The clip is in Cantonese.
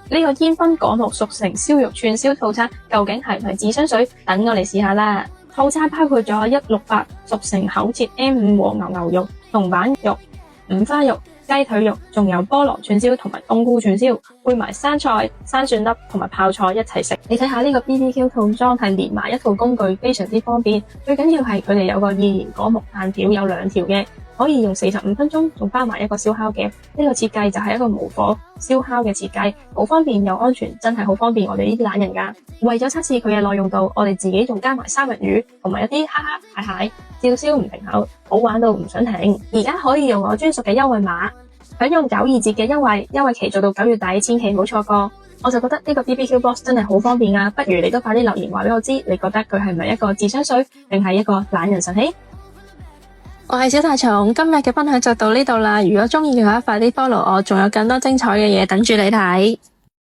呢個煙燻果木熟成燒肉串燒套餐究竟係唔係智商稅？等我嚟試下啦。套餐包括咗168熟成厚切 M5 和牛肉、銅板肉、五花肉、雞腿肉，仲有菠蘿串燒同埋冬菇串燒，配埋生菜、生蒜粒同埋泡菜一齊食。你睇下呢個 BBQ 套裝係連埋一套工具，非常之方便。最緊要係佢哋有個易燃果木炭條，有2條嘅，可以用45分鐘，仲包埋一個燒烤夾。呢個設計就係一個無火燒烤嘅設計，好方便又安全，真係好方便我哋呢啲懶人㗎。為咗測試佢嘅耐用度，我哋自己仲加埋三文魚同埋一啲蝦蟹，照燒唔停口，好玩到唔想停。而家可以用我專屬嘅優惠碼，享用92折嘅優惠期做到9月底，千祈唔好錯過。我就覺得呢個 BBQ Box 真係好方便啊，不如你都快啲留言話俾我知，你覺得佢係唔係一個智商稅，定係一個懶人神器？我係小大蟲，今日嘅分享就到呢度啦。如果鍾意嘅話，快啲 follow 我，仲有更多精彩嘅嘢等住你睇。